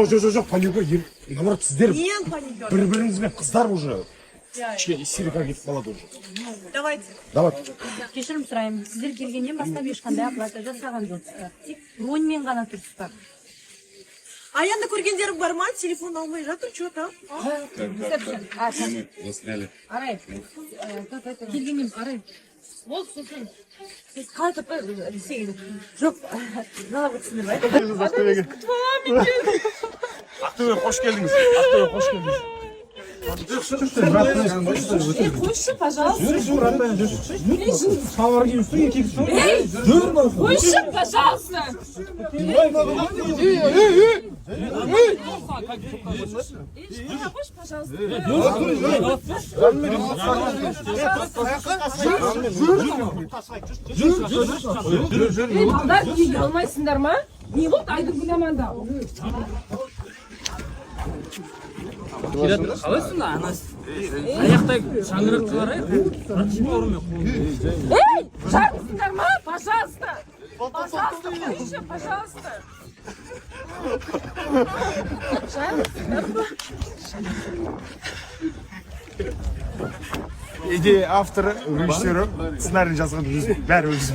Жоқ, паника ем. Наоборот, сіздер Нең паника? бір-біріңізбен қыздар уже. Кішкене истерика кетіп қалады уже. Давайте. Давай. Кешірім сұраймын. Сіздер келгеннен бастап ешқандай оплата жасаған жоқсыздар. Тек броньмен ғана тұрсыздар. Аянды көргендерің бар ма? Телефон алмай жатыр, что там? Арай, келгеннен арай. Ол сосын. Сіз қайтып ресейге. Жоқ, жалап өтсіңдер бай. Ақтөбе, қош келдіңіз. Ақтөбе, қош келдіңіз. Қойшы, пожалуйста. Қойшы, пожалуйста. Балдар келе алмайсыңдар ма? Не болды айдың күнаманда? Қалайсың ана аяқтай шаңырақты барайық. Ратишма ұрымен Эй, жарысыңдар ма? Пожалуйста. Пожалуйста, қойшы, пожалуйста. Идея авторы, режиссері, сценарий жазған өзі, бәрі өзі.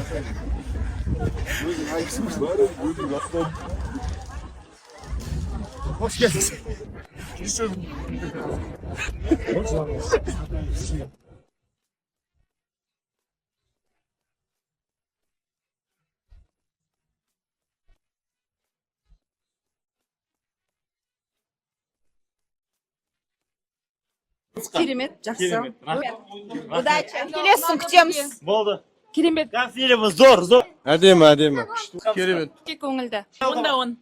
Қош келдіңіз. Керемет, жақсы. Удачи. Келесің, күтеміз. Болды. Керемет. Как фильмі зор. Әдемі. Керемет. Көңілді. Онда он.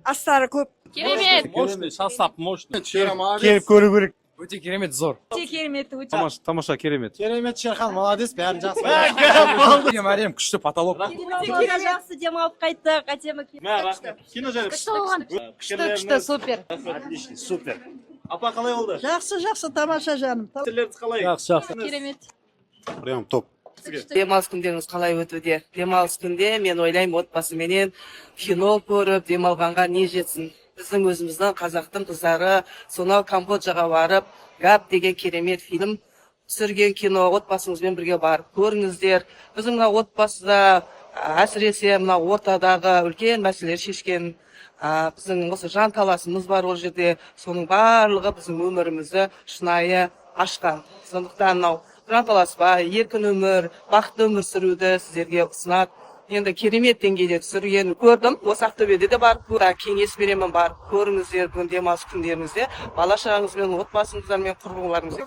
Астары көп. Керемет. мощный, состав мощный. Келіп көру керек. Өте керемет зор. Керемет, өте. Тамаша керемет. Керемет, Шерхан, молодец, бәрін жақсы. Әдем, күшті потолок. Жақсы демалып қайттық, әдемі. Кино жарып. Күшті болған. Күшті, супер. Отлично, супер. Апа қалай болды? Жақсы, тамаша жаным. Түрлеріңіз қалай? Керемет. Прям топ. Демалыс күндеріңіз қалай өтуде? Демалыс күнде мен ойлаймын отбасыменен кино көріп, демалғанға не жетсін. Біздің өзіміздің қазақтың қыздары сонау Камбоджаға барып, Гап деген керемет фильм түсірген кино, отбасыңызбен бірге барып көріңіздер. Біздің мына отбасыда әсіресе мына ортадағы үлкен мәселелер шешкен біздің осы жан таласымыз бар ол жерде, соның барлығы біздің өмірімізді шынайы ашқан. Сондықтан мынау жанталаспай, еркін өмір, бақытты өмір сүруді сіздерге ұсынады. Енді керемет деңгейде түсірген көрдім. Осы Ақтөбеде де барып, кеңес беремін барып көріңіздер бүгін демалыс күндеріңізде. Бала шағаңызбен, отбасыңыздармен, құрбыларыңызбен.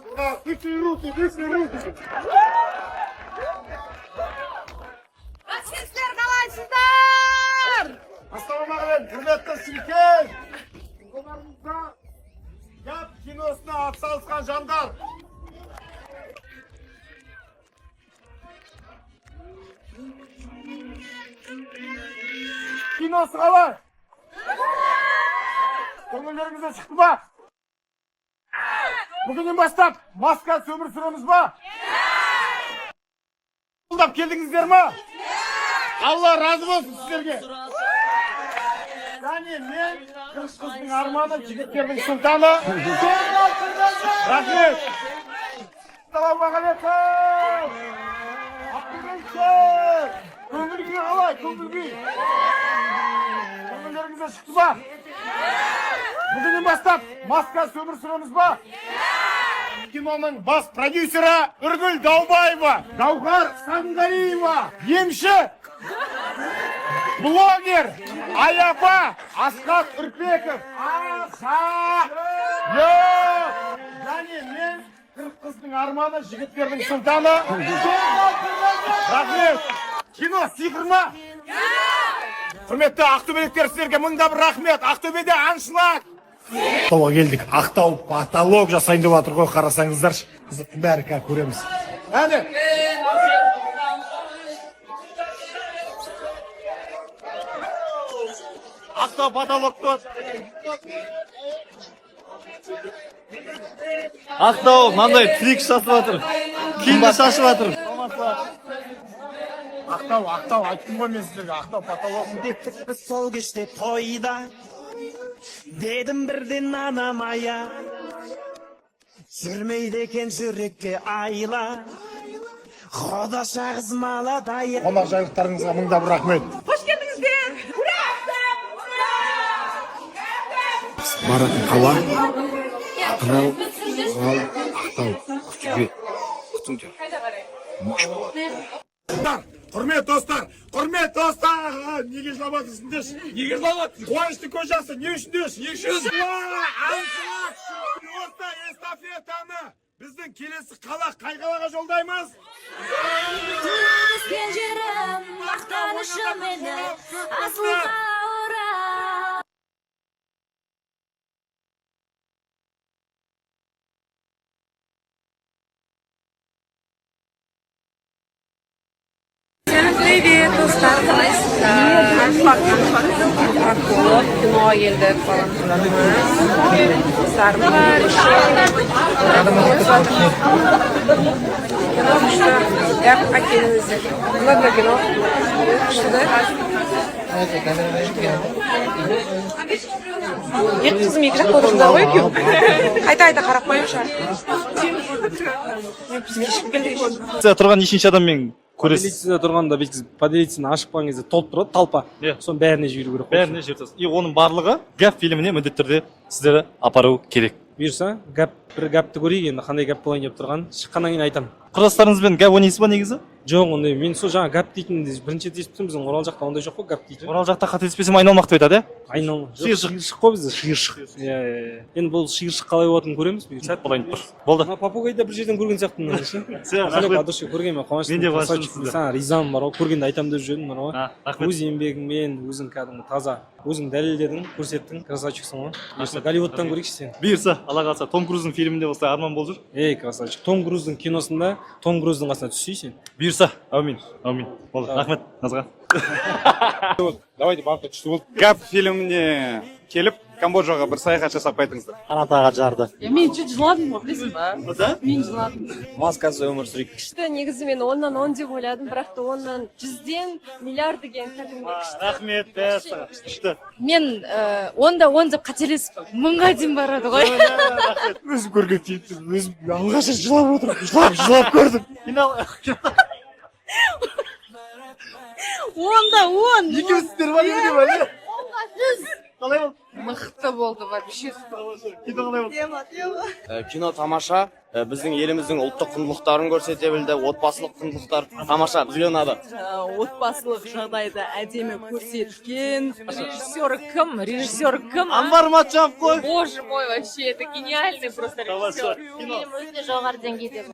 Сіздер қалайсыздар? Ассалаумағалейкум, құрметті сүйкен. Қолдарыңызда Гап киносына атсалысқан жандар. Киносы қалай? Көңілдеріңізден шықты ба? Бүгіннен бастап маска өмір сүреміз ба? Қолдап келдіңіздер ма? Алла разы болсын сіздерге. Және мен қыз қыздың арманы, жігіттердің сұлтаны. Рахмет. Ассалаумағалейкум. Ақтөбеліктер. Көңіл күй қалай? Көңіл күй. Көңілдеріңізден шықты ба? Бүгіннен бастап маска өмір сүреміз ба? Киноның бас продюсері Үргүл Даубаева, Гаухар Саңғариева, емші, блогер Аяпа Асқат Үрпеков. Және мен қырық қыздың арманы, жігіттердің сұлтаны. Рахмет. Кино сиқыр ма? Құрметті ақтөбеліктер, сіздерге мыңда бір рахмет. Ақтөбеде аншлаг. Ақтауға келдік. Ақтау потолок жасайын деп жатыр ғой, қарасаңыздаршы. Қызықты бәрі көреміз. Әне. Ақтау потолокты. Ақтау маңдай трик шашып жатыр. Киімді шашып жатыр. Ақтау, айттым ғой мен сіздерге, Ақтау потолок. Сол кеште тойда Dedim birden anamaya, sürmeydi eken жүрекке айла. Хода шағыз маладайы. Қонақ жайлықтарыңызға мыңдап рахмет. Hoş geldinizler. Баратын қала, Атырау, Орал, Ақтау, Ақтөбе. Күтіңдер. Құрмет достар, неге жылап жатырсыңдар? Неге жылап жатырсың? Қуанышты көз жасы, не үшін деші? Не үшін? Аншылық, осы эстафетаны біздің келесі қала қай қалаға жолдаймыз? Өскен жерім, мақтанышым мені, асылға орап. Привет, достар, қалайсыздар? Аншылық арқылы киноға келдік falan достарым бар кино күшті як әкеліңіздер много кино күшті да екі қызым екі жақта отырсыңдар ғой екеуі қайта қарап қойыңызшы бізге ішіп келдік тұрған нешінші адаммен көресіз? Полицияда тұрғанда біз полицияны ашып қалған кезде толып тұрады талпа. Соның бәріне жіберу керек. Бәріне жібересіз. И оның барлығы гәп фильміне міндетті түрде сіздерді апару керек. Бұйырса, бір гәпті көрейік енді қандай гәп болайын деп тұрған. Шыққаннан кейін айтамын. Құрдастарыңызбен гәп ойнайсыз ба негізі? Жоқ, ондай мен сол жаңа гәп дейтін бірінші рет естіп біздің Орал жақта ондай жоқ қой гәп дейтін. Орал жақта қателеспесем айналмақ деп айтады, Айналма. Шиыршық қой бізде, шиыршық. Иә. Енді бұл шиыршық қалай болатынын көреміз. сәт болайын тұр. Болды. Мына попугайды бір жерден көрген сияқтымын ше. Адошы көргенмен қуаныштымын. Мен де қуаныштымын. Саған ризамын бар ғой. Көргенде айтамын деп жүрдім мына ғой. Рахмет. Өз еңбегіңмен, өзің кәдімгі таза, өзің дәлелдедің, көрсеттің, красавчиксың ғой. Голливудтан көрейікші сені. Бұйырса, Алла қаласа, Том Крузың фильмінде осылай арман болып жүр. Ей, красавчик. Том Круздың киносында Том Круздың қасына түссейсің. Бұйырса, әумин. Болды, рахмет назға. Давайте барып күшті болды. Гәп фильміне келіп, Камбоджаға бір саяхат жасап қайтыңыздар. Қанатаға жарды. Мен чуть жыладым ғой, білесің ба? Мен жыладым. Маскасы өмір сүрейік. Күшті негізі мен 10-10 деп ойладым, бірақ та 10-100-ден миллиард деген кәдімгі күшті. Рахмет, бәсі. Күшті. Мен 10-10 деп қателесіп 1000-ға дейін барады ғой. Өзім көрген фильмді, өзім алғаш жылап отырып, жылап көрдім. 10-10. Екеуісіздер ма неге бәле? 10-100. Қалай болды? Мықты болды, вообще. Кино қалай болды? Кино тамаша, біздің еліміздің ұлттық құндылықтарын көрсете білді, отбасылық құндылықтар тамаша, бізге ұнады. Отбасылық жағдайды әдемі көрсеткен. Режиссер кім? Анвар Матчанов қой. Боже мой, вообще, это гениальный просто режиссер. Фильм өте жоғары деңгейде.